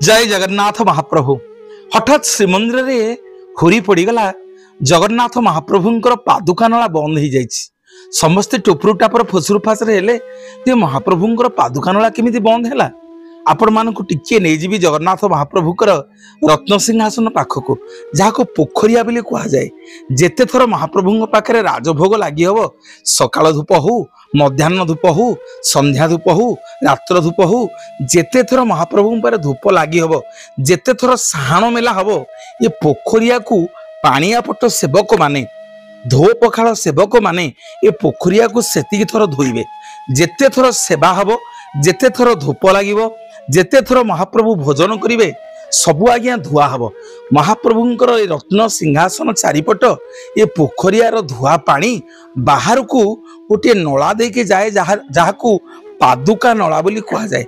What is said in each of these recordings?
जय जगन्नाथ महाप्रभु। हठात श्रीमंदिर रे हुरी पड़गला। जगन्नाथ महाप्रभुंकर पादुका नला बंद हो जाइछि। समस्ते टुपुरु टापर फुसुरु फासरे हेले ते महाप्रभुंकर पादुका नला केमिति बंद हैला। आपण मानकु टिके नै जिबी जगन्नाथ महाप्रभुकर रत्न सिंहासन पाखकु जाको पोखरिया बिले कहा जाए। जेते थर महाप्रभुंक पाखरे राजभोग लागि हबो, सकाळ धूप हो, मध्याह्न धूप हो, संध्या धूप हो, रात्र धूप हो, जेते थर महाप्रभु पर धूप लागि हबो, जेते थर साहाण मेला हबो, ये पोखरिया को पानिया पट सेवक माने, धो पखाल सेवक माने ये पोखरिया को सेतिकी थर धोइबे। जेते थर सेवा हबो, जेते थर धूप लागिबो, जेते थर महाप्रभु भोजन करिवे, सबु आज्ञा धुआ हबो। महाप्रभुंकर रत्न सिंहासन चारिपट ये पोखरियार धुआ पानी बाहर को गोटे नला देके जाए, जहाकू पादुका नला बोली कहा जाए।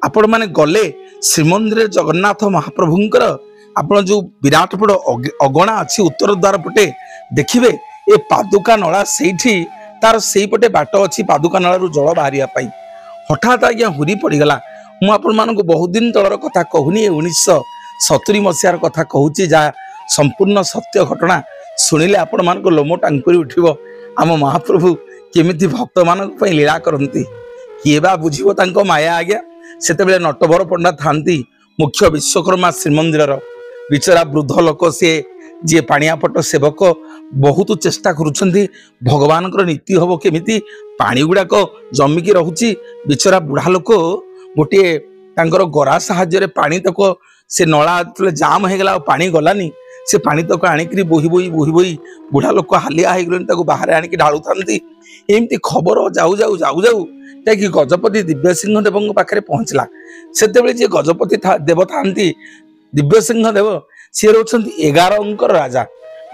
आपण माने गले श्रीमंदिर जगन्नाथ महाप्रभुंकर आपण जो विराट बड़ अगणा अच्छी उत्तर द्वार पटे देखिबे, ये पादुका नला सेठी तार सेई पटे बाट अच्छी पादुका नलारू जल बाहरिया पाई। हठात आज्ञा हुरी पड़गला। मु आपण मानकु बहुत दिन तलर कथा कहूनी, 1970 मसीहार कथा कहूची, जहाँ संपूर्ण सत्य घटना शुणिले आपण मानक लोम टांकुरी उठिबो। आम महाप्रभु केमिति भक्त मानक पई लीला करंती, किए बा बुझिबो तांको माया। आज्ञा सेतेबेले नटवर पंडा थांती मुख्य विश्वकर्मा श्रीमंदिर बिचरा वृद्ध लोक से जे पाणियापट सेवक बहुत चेष्टा करुछंती भगवान नीति हम केमिति पानी गुड़ाक जमिकी रहुची। बिचरा बुढ़ा लोक गोटे तांकर गरा साहाय्य पानी तक से नला जाम हो गला, पानी गलानी, से पानी तक आणिकी बोही बोही बोही बोही बुढ़ा लोक हालिया हो गले बाहर आणिकी ढालू था। एमती खबर जाऊ जाऊ जाऊ जाऊ कि गजपति दिव्य सिंह देव पाखे पहुंचला। से जे गजपति देव था दिव्य सिंह देव सी रोचंती 11 अंकर राजा।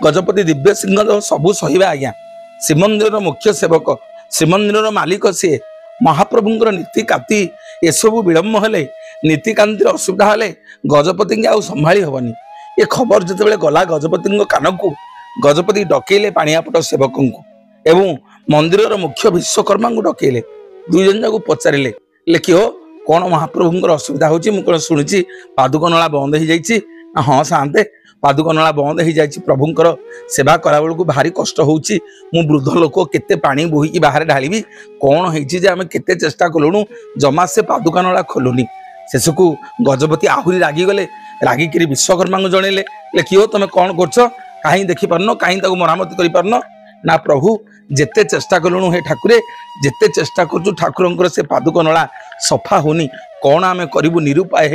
गजपति दिव्य सिंह देव सबू सहिबा आज्ञा। श्रीमंदिर मुख्य सेवक, श्रीमंदिर मालिक सी, महाप्रभुंकर नीतिकांति एसबू विलम्ब हेले, नीतिकांति असुविधा हेले गजपति आउ संभाली हबनी। ये खबर जितेबाला गला गजपति कान को, गजपति डकेले पाणियापट सेवक को एवं मंदिर मुख्य विश्वकर्मा को डकेले। दुई जन जाक पचारे कि हो कौन महाप्रभुंकर असुविधा होची, मु कौन शुणुची पादुका नला बंद हो जाइए। हाँ शांते पादुका नला बंद हो जाइए, प्रभुंकर सेवा कला बेलू भारी कष्ट होची। मु वृद्ध लोक केते पानी बोहिकी बाहर ढाली, कौन होइछि जे आमे केते चेष्टा कलुणु, जमा से पादुका नला खोलुनी। शेष को गजपति आहुरी रागी गले, रागिकी विश्वकर्मा को जनइले कि हो तुम कौन करछ, कहीं देखि पारन, कहीं ताको मरामती करि पारन ना। प्रभु जेते चेष्टा कलुणु हे ठाकुरे, जेते चेष्टा करछु ठाकुरंकर से पादुका नला सफा होनी, कौन आमे करिबु निरुपाय।